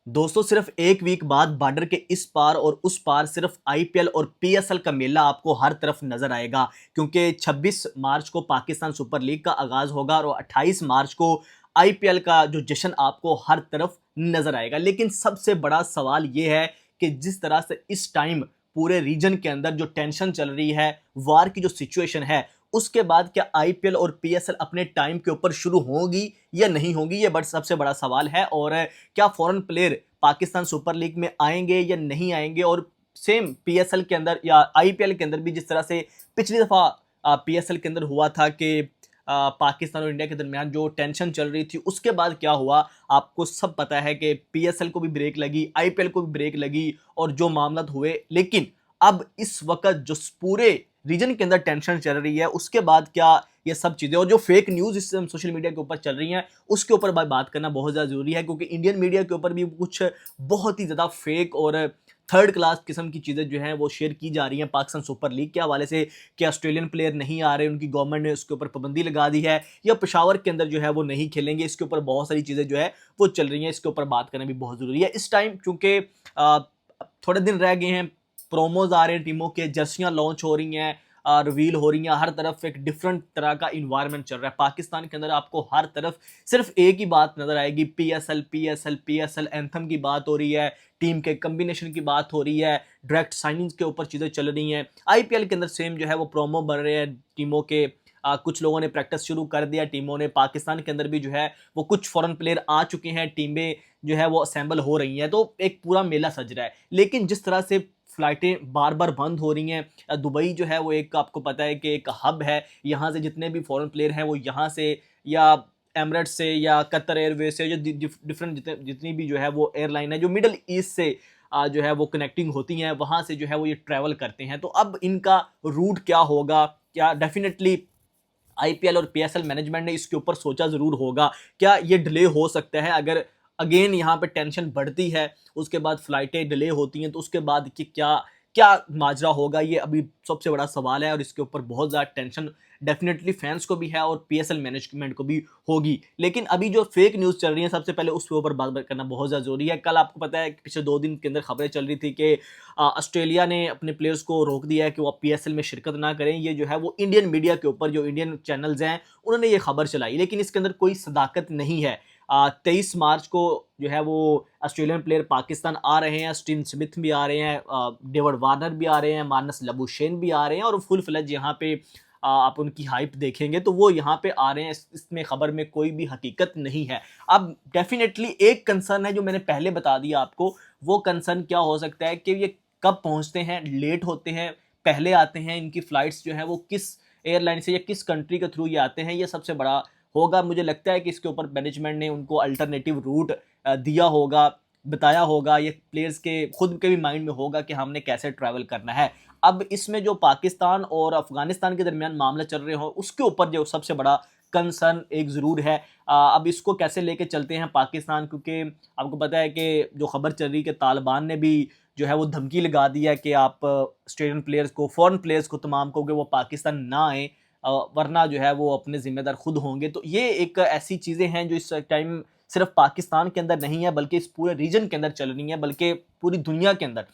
दोस्तों सिर्फ एक वीक बाद बॉर्डर के इस पार और उस पार सिर्फ आईपीएल और पीएसएल का मेला आपको हर तरफ नजर आएगा, क्योंकि 26 मार्च को पाकिस्तान सुपर लीग का आगाज होगा और 28 मार्च को आईपीएल का जो जश्न आपको हर तरफ नजर आएगा। लेकिन सबसे बड़ा सवाल यह है कि जिस तरह से इस टाइम पूरे रीजन के अंदर जो टेंशन चल रही है, वार की जो सिचुएशन है, उसके बाद क्या आईपीएल और पीएसएल अपने टाइम के ऊपर शुरू होगी या नहीं होगी, ये सबसे बड़ा सवाल है। और क्या foreign player Pakistan super league में आएंगे या नहीं आएंगे, और सेम पीएसएल के अंदर या आईपीएल के अंदर भी जिस तरह से पिछली दफा पीएसएल के अंदर हुआ था कि पाकिस्तान और इंडिया के दरमियान जो टेंशन चल रही थी, उसके बाद क्या हुआ आपको सब पता है कि पीएसएल को भी ब्रेक लगी, आईपीएल को भी ब्रेक लगी और जो मामला हुए। लेकिन अब इस वक्त जो पूरे रीजन के अंदर टेंशन चल रही है, उसके बाद क्या ये सब चीजें और जो फेक न्यूज इस सोशल मीडिया के ऊपर चल रही हैं, उसके ऊपर बात करना बहुत ज्यादा जरूरी है, क्योंकि इंडियन मीडिया के ऊपर भी कुछ बहुत ही ज्यादा फेक और थर्ड क्लास किस्म की चीजें जो हैं वो शेयर की जा रही हैं पाकिस्तान सुपर लीग के हवाले से कि ऑस्ट्रेलियन प्लेयर नहीं आ रहे, उनकी गवर्नमेंट ने उसके ऊपर पाबंदी लगा दी है, या पेशावर के अंदर जो है वो नहीं खेलेंगे। इसके ऊपर बहुत सारी चीजें जो है वो चल रही हैं, इसके ऊपर बात करना भी बहुत जरूरी है इस टाइम, क्योंकि थोड़े दिन रह गए हैं, प्रोमोज आ रहे हैं टीमों के, जर्सियां लॉन्च हो रही हैं, रिवील हो रही है, हर तरफ एक डिफरेंट तरह का इन्वायरमेंट चल रहा है। पाकिस्तान के अंदर आपको हर तरफ सिर्फ एक ही बात नजर आएगी, पीएसएल पीएसएल पीएसएल, एंथम की बात हो रही है, टीम के कम्बिनेशन की बात हो रही है, डायरेक्ट साइनिंग्स के ऊपर चीजें चल रही हैं। आईपीएल के अंदर सेम जो है वो प्रोमो बन रहे हैं टीमों के, कुछ लोगों ने प्रैक्टिस शुरू कर दिया टीमों ने, पाकिस्तान के अंदर भी जो है वो कुछ फॉरेन प्लेयर आ चुके हैं, टीमें जो है वो असेंबल हो रही हैं, तो एक पूरा मेला सज रहा है। लेकिन जिस तरह से फ्लाइटें बार बार बंद हो रही हैं, दुबई जो है वो एक आपको पता है कि एक हब है, यहाँ से जितने भी फॉरेन प्लेयर हैं वो यहाँ से या एमरेट्स से या कतर एयरवेज से या डिफरेंट जितनी भी जो है वो एयरलाइन है जो मिडल ईस्ट से जो है वो कनेक्टिंग होती हैं, वहाँ से जो है वो ये ट्रैवल करते हैं। तो अब इनका रूट क्या होगा, क्या डेफिनेटली आईपीएल और पीएसएल मैनेजमेंट ने इसके ऊपर सोचा जरूर होगा, क्या ये डिले हो सकता है अगर अगेन यहाँ पे टेंशन बढ़ती है, उसके बाद फ्लाइटें डिले होती हैं, तो उसके बाद कि क्या क्या माजरा होगा, ये अभी सबसे बड़ा सवाल है। और इसके ऊपर बहुत ज़्यादा टेंशन डेफिनेटली फैंस को भी है और पीएसएल मैनेजमेंट को भी होगी। लेकिन अभी जो फेक न्यूज़ चल रही है, सबसे पहले उसके ऊपर बात करना बहुत ज़्यादा जरूरी है। कल आपको पता है कि पिछले 2 दिन के अंदर खबरें चल रही थी कि ऑस्ट्रेलिया ने अपने प्लेयर्स को रोक दिया है कि वो पीएसएल में शिरकत ना करें। ये जो है वो इंडियन मीडिया के ऊपर, जो इंडियन चैनल्स हैं, उन्होंने ये खबर चलाई, लेकिन इसके अंदर कोई सदाकत नहीं है। 23 मार्च को जो है वो ऑस्ट्रेलियन प्लेयर पाकिस्तान आ रहे हैं, स्टीव स्मिथ भी आ रहे हैं, डेविड वार्नर भी आ रहे हैं, मानस लबुशेन भी आ रहे हैं, और फुल फ्लेज यहाँ पे आप उनकी हाइप देखेंगे तो वो यहाँ पे आ रहे हैं। इसमें खबर में कोई भी हकीकत नहीं है। अब डेफिनेटली एक कंसर्न है जो मैंने पहले बता दिया आपको, वो कंसर्न क्या हो सकता है कि ये कब पहुँचते हैं, लेट होते हैं, पहले आते हैं, इनकी फ्लाइट्स जो है वो किस एयरलाइन से या किस कंट्री के थ्रू ये आते हैं, ये सबसे बड़ा होगा। मुझे लगता है कि इसके ऊपर मैनेजमेंट ने उनको अल्टरनेटिव रूट दिया होगा, बताया होगा, ये प्लेयर्स के खुद के भी माइंड में होगा कि हमने कैसे ट्रैवल करना है। अब इसमें जो पाकिस्तान और अफगानिस्तान के दरमियान मामला चल रहे हो, उसके ऊपर जो सबसे बड़ा कंसर्न एक ज़रूर है। अब इसको कैसे लेके चलते हैं पाकिस्तान, क्योंकि आपको पता है कि जो खबर चल रही है कि तालिबान ने भी जो है वो धमकी लगा दी है कि आप ऑस्ट्रेलियन प्लेयर्स को, फॉरेन प्लेयर्स को तमाम को कि वो पाकिस्तान ना आए, वरना जो है वो अपने जिम्मेदार खुद होंगे। तो ये एक ऐसी चीज़ें हैं जो इस टाइम सिर्फ पाकिस्तान के अंदर नहीं है, बल्कि इस पूरे रीजन के अंदर चल रही है, बल्कि पूरी दुनिया के अंदर।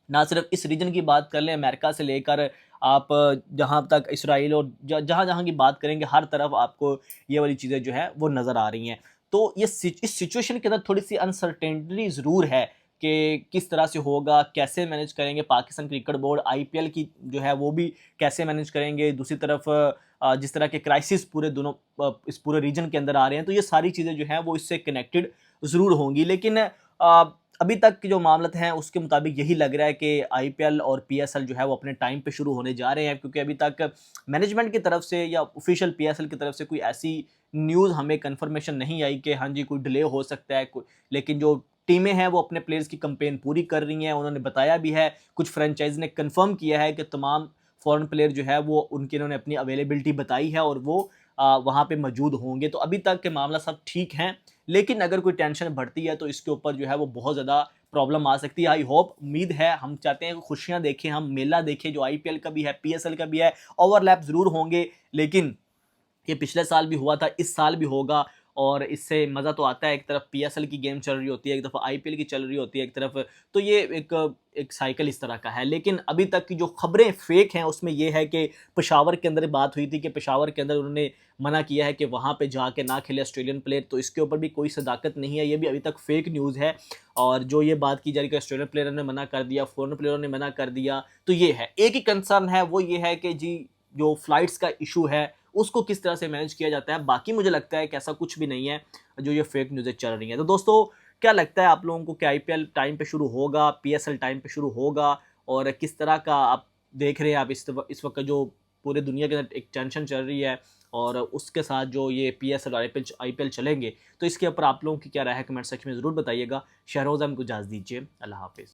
ना सिर्फ इस रीजन की बात कर लें, अमेरिका से लेकर आप जहाँ तक इसराइल, और जहाँ जहाँ की बात करेंगे, हर तरफ आपको ये वाली चीज़ें जो है वो नज़र आ रही हैं। तो ये इस सिचुएशन के अंदर थोड़ी सी अनसर्टेनिटी ज़रूर है कि किस तरह से होगा, कैसे मैनेज करेंगे पाकिस्तान क्रिकेट बोर्ड, आईपीएल की जो है वो भी कैसे मैनेज करेंगे। दूसरी तरफ जिस तरह के क्राइसिस पूरे दोनों इस पूरे रीजन के अंदर आ रहे हैं, तो ये सारी चीज़ें जो हैं वो इससे कनेक्टेड ज़रूर होंगी। लेकिन अभी तक के जो मामलत हैं उसके मुताबिक यही लग रहा है कि आईपीएल और पीएसएल जो है वो अपने टाइम पे शुरू होने जा रहे हैं, क्योंकि अभी तक मैनेजमेंट की तरफ से या ऑफिशियल पीएसएल की तरफ से कोई ऐसी न्यूज़ हमें कंफर्मेशन नहीं आई कि हाँ जी कोई डिले हो सकता है। लेकिन जो टीमें हैं वो अपने प्लेयर्स की कैंपेन पूरी कर रही हैं, उन्होंने बताया भी है, कुछ फ्रेंचाइज ने कंफर्म किया है कि तमाम फॉरेन प्लेयर जो है वो उनकी इन्होंने अपनी अवेलेबिलिटी बताई है और वो वहाँ पे मौजूद होंगे। तो अभी तक के मामला सब ठीक हैं, लेकिन अगर कोई टेंशन बढ़ती है तो इसके ऊपर जो है वो बहुत ज़्यादा प्रॉब्लम आ सकती है। आई होप, उम्मीद है, हम चाहते हैं कि खुशियाँ देखें, हम मेला देखें जो आईपीएल का भी है, पीएसएल का भी है, ओवरलैप ज़रूर होंगे, लेकिन ये पिछले साल भी हुआ था, इस साल भी होगा, और इससे मज़ा तो आता है, एक तरफ पीएसएल की गेम चल रही होती है, एक तरफ आईपीएल की चल रही होती है एक तरफ, तो ये एक साइकिल इस तरह का है। लेकिन अभी तक की जो खबरें फेक हैं उसमें ये है कि पेशावर के अंदर बात हुई थी कि पेशावर के अंदर उन्होंने मना किया है कि वहाँ पे जाके ना खेले ऑस्ट्रेलियन प्लेयर, तो इसके ऊपर भी कोई सदाकत नहीं है, ये भी अभी तक फेक न्यूज़ है। और जो ये बात की जा रही है कि ऑस्ट्रेलियन प्लेयरों ने मना कर दिया, फॉरेन प्लेयरों ने मना कर दिया, तो ये है। एक ही कंसर्न है, वो ये है कि जी जो फ्लाइट्स का इशू है उसको किस तरह से मैनेज किया जाता है। बाकी मुझे लगता है कि ऐसा कुछ भी नहीं है जो ये फेक न्यूज़ें चल रही हैं। तो दोस्तों, क्या लगता है आप लोगों को कि आईपीएल टाइम पे शुरू होगा, पीएसएल टाइम पे शुरू होगा, और किस तरह का आप देख रहे हैं आप इस वक्त जो पूरे दुनिया के अंदर एक टेंशन चल रही है, और उसके साथ जो ये पीएसएल और आईपीएल चलेंगे, तो इसके ऊपर आप लोगों की क्या राय है कमेंट सेक्शन में ज़रूर बताइएगा। शहरोज़ हमको इजाज़त दीजिए, अल्लाह हाफिज़।